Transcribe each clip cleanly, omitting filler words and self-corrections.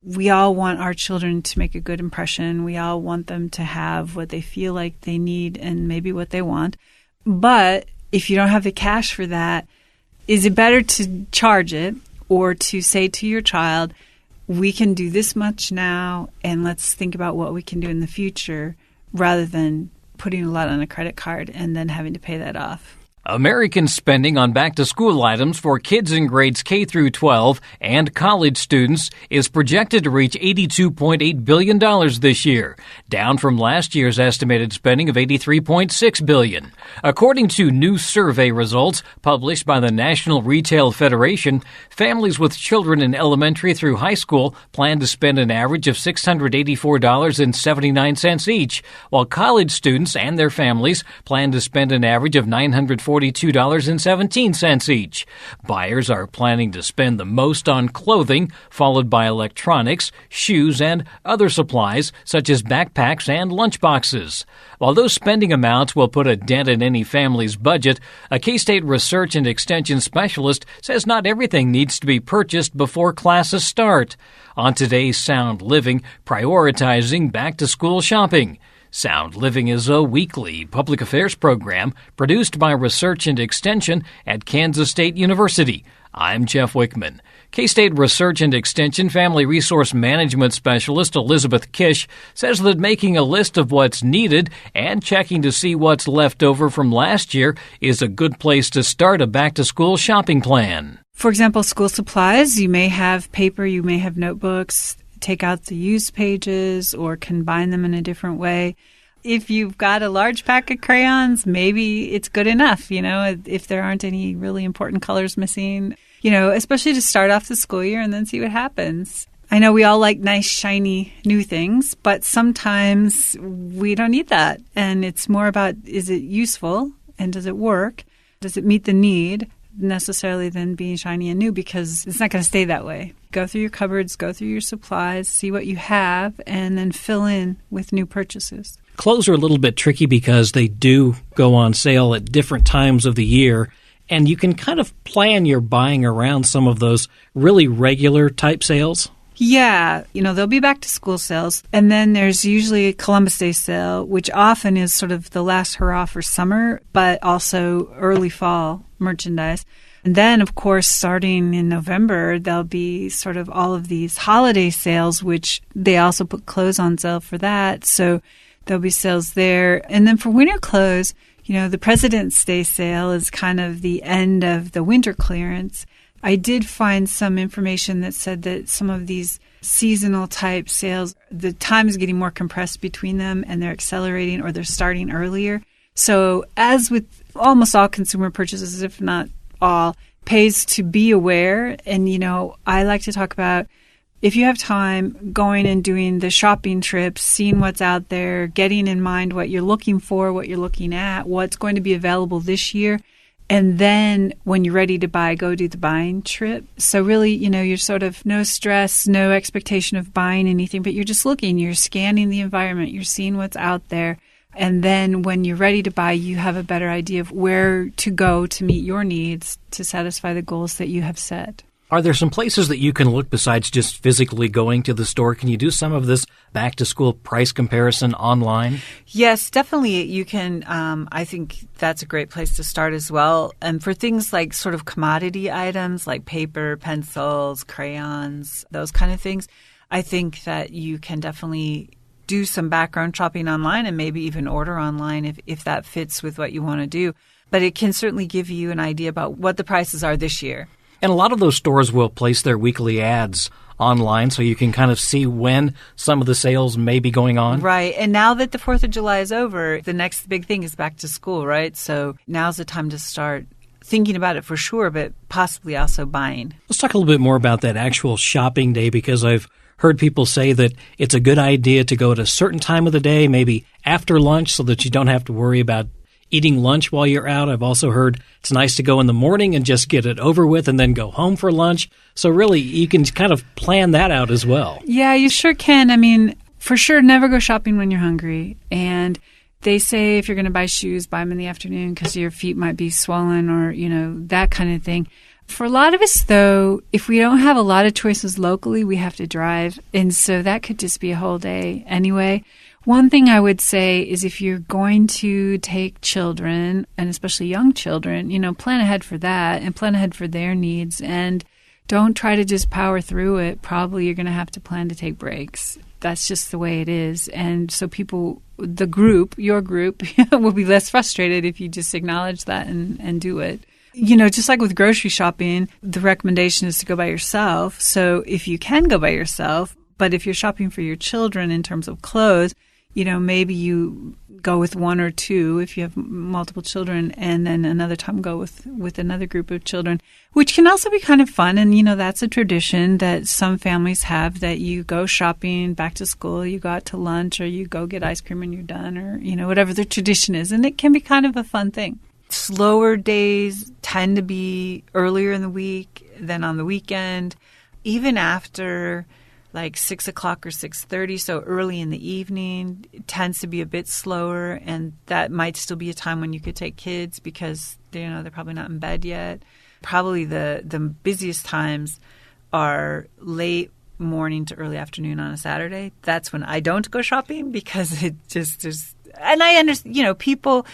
We all want our children to make a good impression. We all want them to have what they feel like they need and maybe what they want. But if you don't have the cash for that, is it better to charge it or to say to your child, we can do this much now and let's think about what we can do in the future, rather than putting a lot on a credit card and then having to pay that off? American spending on back-to-school items for kids in grades K through 12 and college students is projected to reach $82.8 billion this year, down from last year's estimated spending of $83.6 billion. According to new survey results published by the National Retail Federation, families with children in elementary through high school plan to spend an average of $684.79 each, while college students and their families plan to spend an average of $942.17 each. Buyers are planning to spend the most on clothing, followed by electronics, shoes, and other supplies such as backpacks and lunchboxes. While those spending amounts will put a dent in any family's budget, a K-State research and extension specialist says not everything needs to be purchased before classes start. On today's Sound Living, prioritizing back-to-school shopping. Sound Living is a weekly public affairs program produced by Research and Extension at Kansas State University. I'm Jeff Wichman. K-State Research and Extension Family Resource Management Specialist Elizabeth Kish says that making a list of what's needed and checking to see what's left over from last year is a good place to start a back-to-school shopping plan. For example, school supplies. You may have paper, you may have notebooks. Take out the used pages or combine them in a different way. If you've got a large pack of crayons, maybe it's good enough, if there aren't any really important colors missing, especially to start off the school year and then see what happens. I know we all like nice, shiny, new things, but sometimes we don't need that. And it's more about, is it useful and does it work? Does it meet the need? Necessarily than being shiny and new, because it's not going to stay that way. Go through your cupboards, go through your supplies, see what you have, and then fill in with new purchases. Clothes are a little bit tricky because they do go on sale at different times of the year, and you can kind of plan your buying around some of those really regular type sales. Yeah, there'll be back to school sales, and then there's usually a Columbus Day sale, which often is sort of the last hurrah for summer, but also early fall merchandise. And then, of course, starting in November, there'll be sort of all of these holiday sales, which they also put clothes on sale for that. So there'll be sales there. And then for winter clothes, the President's Day sale is kind of the end of the winter clearance. I did find some information that said that some of these seasonal type sales, the time is getting more compressed between them and they're accelerating or they're starting earlier. So as with almost all consumer purchases, if not all, pays to be aware. And, I like to talk about, if you have time, going and doing the shopping trips, seeing what's out there, getting in mind what you're looking for, what you're looking at, what's going to be available this year. And then when you're ready to buy, go do the buying trip. So really, you're sort of no stress, no expectation of buying anything, but you're just looking, you're scanning the environment, you're seeing what's out there. And then when you're ready to buy, you have a better idea of where to go to meet your needs to satisfy the goals that you have set. Are there some places that you can look besides just physically going to the store? Can you do some of this back-to-school price comparison online? Yes, definitely you can. I think that's a great place to start as well. And for things like sort of commodity items like paper, pencils, crayons, those kind of things, I think that you can definitely do some background shopping online and maybe even order online if that fits with what you want to do. But it can certainly give you an idea about what the prices are this year. And a lot of those stores will place their weekly ads online so you can kind of see when some of the sales may be going on. Right. And now that the 4th of July is over, the next big thing is back to school, right? So now's the time to start thinking about it for sure, but possibly also buying. Let's talk a little bit more about that actual shopping day, because I've heard people say that it's a good idea to go at a certain time of the day, maybe after lunch, so that you don't have to worry about eating lunch while you're out. I've also heard it's nice to go in the morning and just get it over with and then go home for lunch. So really, you can kind of plan that out as well. Yeah, you sure can. I mean, for sure, never go shopping when you're hungry. And they say if you're going to buy shoes, buy them in the afternoon because your feet might be swollen or, that kind of thing. For a lot of us, though, if we don't have a lot of choices locally, we have to drive. And so that could just be a whole day anyway. One thing I would say is if you're going to take children, and especially young children, plan ahead for that and plan ahead for their needs. And don't try to just power through it. Probably you're going to have to plan to take breaks. That's just the way it is. And so your group, will be less frustrated if you just acknowledge that and do it. Just like with grocery shopping, the recommendation is to go by yourself. So if you can go by yourself, but if you're shopping for your children in terms of clothes, maybe you go with one or two if you have multiple children, and then another time go with another group of children, which can also be kind of fun. And, that's a tradition that some families have, that you go shopping back to school, you go out to lunch, or you go get ice cream when you're done, or, whatever the tradition is. And it can be kind of a fun thing. Slower days tend to be earlier in the week than on the weekend, even after like 6 o'clock or 6:30, so early in the evening. It tends to be a bit slower, and that might still be a time when you could take kids because they're probably not in bed yet. Probably the busiest times are late morning to early afternoon on a Saturday. That's when I don't go shopping because it just is. And I understand, people,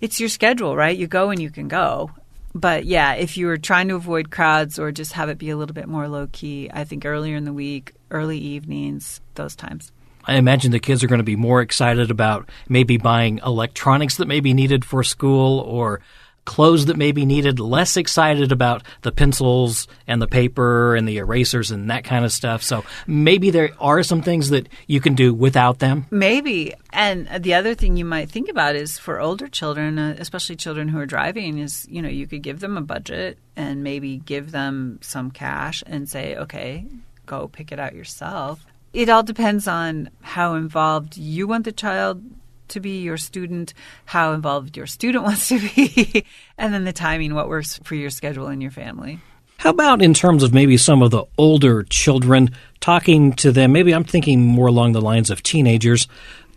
it's your schedule, right? You go when you can go. But yeah, if you were trying to avoid crowds or just have it be a little bit more low key, I think earlier in the week, early evenings, those times. I imagine the kids are going to be more excited about maybe buying electronics that may be needed for school, or clothes that may be needed, less excited about the pencils and the paper and the erasers and that kind of stuff. So maybe there are some things that you can do without them. Maybe. And the other thing you might think about is for older children, especially children who are driving, is, you could give them a budget and maybe give them some cash and say, okay, go pick it out yourself. It all depends on how involved you want the child to be, your student, how involved your student wants to be, and then the timing, what works for your schedule and your family. How about in terms of maybe some of the older children, talking to them, maybe I'm thinking more along the lines of teenagers,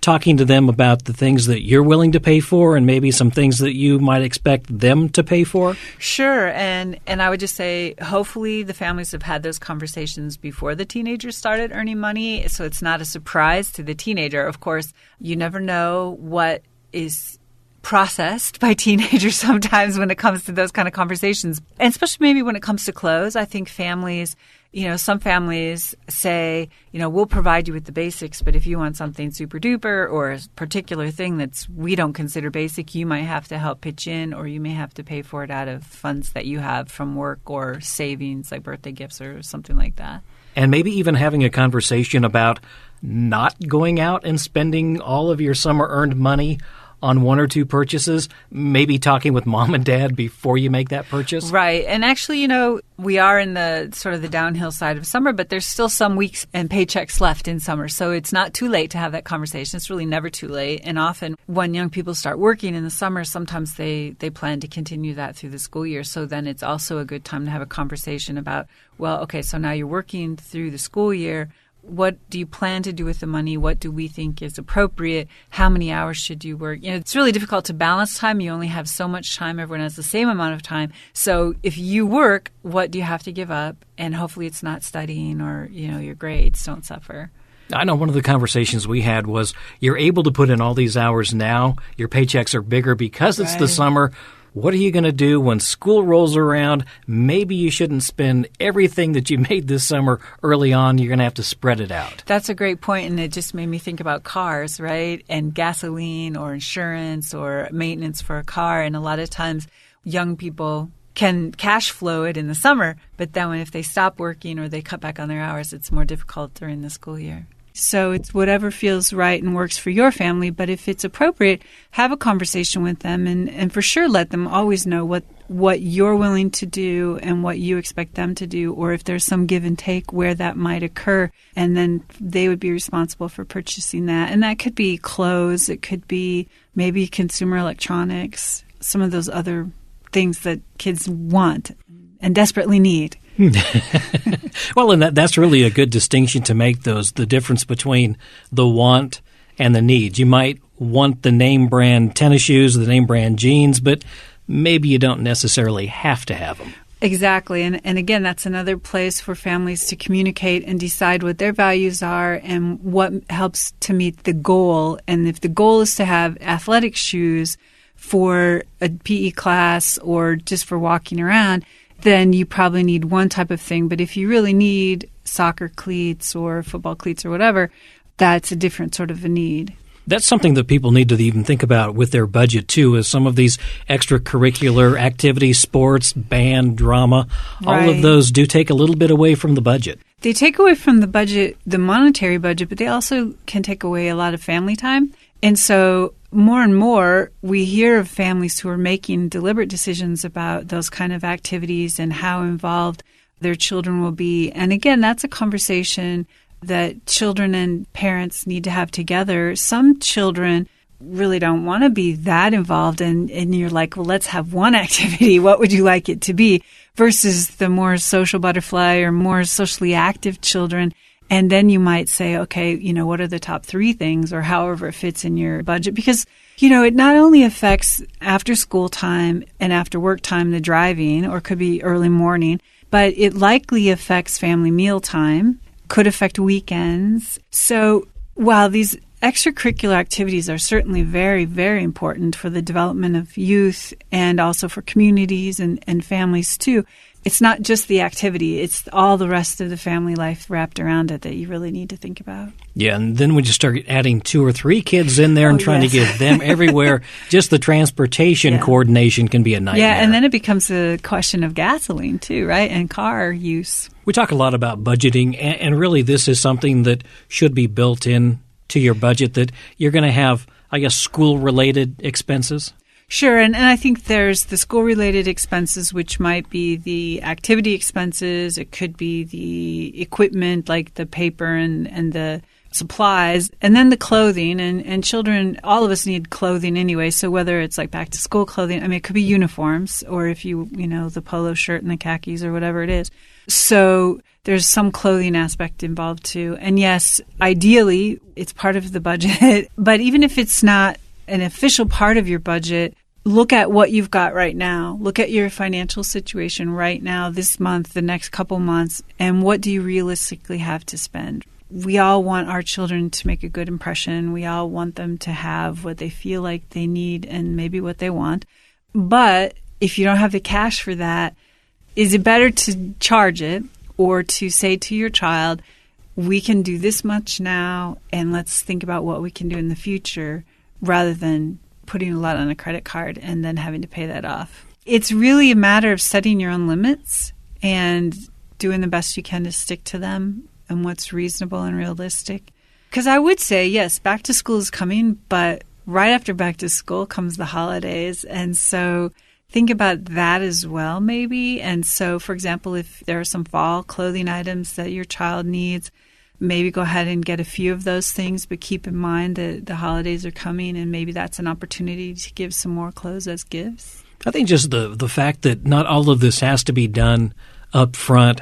talking to them about the things that you're willing to pay for and maybe some things that you might expect them to pay for? Sure. And I would just say hopefully the families have had those conversations before the teenagers started earning money, so it's not a surprise to the teenager. Of course, you never know what is processed by teenagers sometimes when it comes to those kind of conversations, and especially maybe when it comes to clothes. I think families, some families say, we'll provide you with the basics, but if you want something super duper or a particular thing we don't consider basic, you might have to help pitch in, or you may have to pay for it out of funds that you have from work or savings like birthday gifts or something like that. And maybe even having a conversation about not going out and spending all of your summer earned money on one or two purchases, maybe talking with mom and dad before you make that purchase. Right. And actually, we are in the sort of the downhill side of summer, but there's still some weeks and paychecks left in summer. So it's not too late to have that conversation. It's really never too late. And often when young people start working in the summer, sometimes they plan to continue that through the school year. So then it's also a good time to have a conversation about, well, okay, so now you're working through the school year. What do you plan to do with the money? What do we think is appropriate? How many hours should you work? It's really difficult to balance time. You only have so much time. Everyone has the same amount of time. So if you work, what do you have to give up? And hopefully it's not studying or, your grades don't suffer. I know one of the conversations we had was you're able to put in all these hours now. Your paychecks are bigger because it's the summer. What are you going to do when school rolls around? Maybe you shouldn't spend everything that you made this summer early on. You're going to have to spread it out. That's a great point, and it just made me think about cars, right? And gasoline or insurance or maintenance for a car. And a lot of times young people can cash flow it in the summer, but then if they stop working or they cut back on their hours, it's more difficult during the school year. So it's whatever feels right and works for your family. But if it's appropriate, have a conversation with them and for sure let them always know what you're willing to do and what you expect them to do, or if there's some give and take where that might occur. And then they would be responsible for purchasing that. And that could be clothes. It could be maybe consumer electronics, some of those other things that kids want and desperately need. Well, and that's really a good distinction to make, the difference between the want and the need. You might want the name brand tennis shoes, the name brand jeans, but maybe you don't necessarily have to have them. Exactly. And again, that's another place for families to communicate and decide what their values are and what helps to meet the goal. And if the goal is to have athletic shoes for a PE class or just for walking around, then you probably need one type of thing. But if you really need soccer cleats or football cleats or whatever, that's a different sort of a need. That's something that people need to even think about with their budget, too, is some of these extracurricular activities, sports, band, drama, all of those do take a little bit away from the budget. They take away from the budget, the monetary budget, but they also can take away a lot of family time. And so more and more, we hear of families who are making deliberate decisions about those kind of activities and how involved their children will be. And again, that's a conversation that children and parents need to have together. Some children really don't want to be that involved, and you're like, well, let's have one activity. What would you like it to be? Versus the more social butterfly or more socially active children. And then you might say, okay, what are the top 3 things, or however it fits in your budget? Because, it not only affects after school time and after work time, the driving, or could be early morning, but it likely affects family meal time, could affect weekends. So while these extracurricular activities are certainly very, very important for the development of youth and also for communities and families too, it's not just the activity, it's all the rest of the family life wrapped around it that you really need to think about. Yeah, and then when you start adding 2 or 3 kids in there and trying to get them everywhere, just the transportation coordination can be a nightmare. Yeah, and then it becomes a question of gasoline too, right? And car use. We talk a lot about budgeting, and really this is something that should be built in to your budget, that you're going to have, I guess, school-related expenses. Sure, and I think there's the school-related expenses, which might be the activity expenses. It could be the equipment, like the paper and the supplies, and then the clothing. And children, all of us need clothing anyway, so whether it's like back-to-school clothing, it could be uniforms, or if the polo shirt and the khakis or whatever it is. So there's some clothing aspect involved too. And yes, ideally, it's part of the budget. But even if it's not an official part of your budget, look at what you've got right now. Look at your financial situation right now, this month, the next couple months, and what do you realistically have to spend? We all want our children to make a good impression. We all want them to have what they feel like they need and maybe what they want. But if you don't have the cash for that, is it better to charge it or to say to your child, we can do this much now and let's think about what we can do in the future, rather than putting a lot on a credit card and then having to pay that off? It's really a matter of setting your own limits and doing the best you can to stick to them and what's reasonable and realistic. Because I would say, yes, back to school is coming, but right after back to school comes the holidays. And so think about that as well, maybe. And so, for example, if there are some fall clothing items that your child needs, maybe go ahead and get a few of those things, but keep in mind that the holidays are coming, and maybe that's an opportunity to give some more clothes as gifts. I think just the fact that not all of this has to be done up front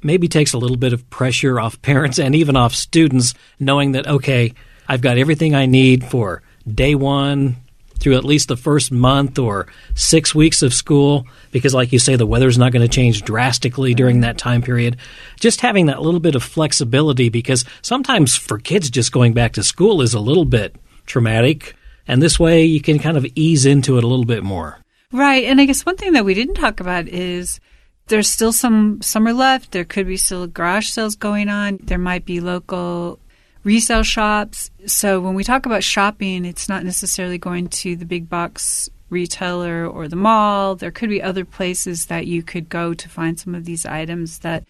maybe takes a little bit of pressure off parents and even off students, knowing that, okay, I've got everything I need for day one through at least the first month or 6 weeks of school, because like you say, the weather's not going to change drastically during that time period. Just having that little bit of flexibility, because sometimes for kids just going back to school is a little bit traumatic, and this way you can kind of ease into it a little bit more. Right, and I guess one thing that we didn't talk about is there's still some summer left. There could be still garage sales going on. There might be local resale shops. So when we talk about shopping, it's not necessarily going to the big box retailer or the mall. There could be other places that you could go to find some of these items that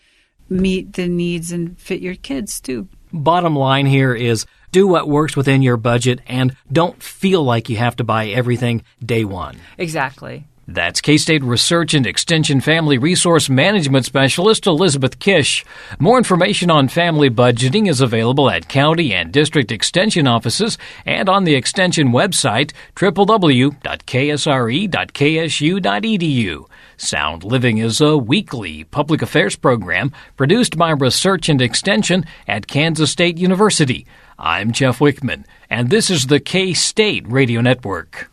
meet the needs and fit your kids too. Bottom line here is do what works within your budget and don't feel like you have to buy everything day one. Exactly. That's K-State Research and Extension Family Resource Management Specialist Elizabeth Kish. More information on family budgeting is available at county and district extension offices and on the extension website www.ksre.ksu.edu. Sound Living is a weekly public affairs program produced by Research and Extension at Kansas State University. I'm Jeff Wichman, and this is the K-State Radio Network.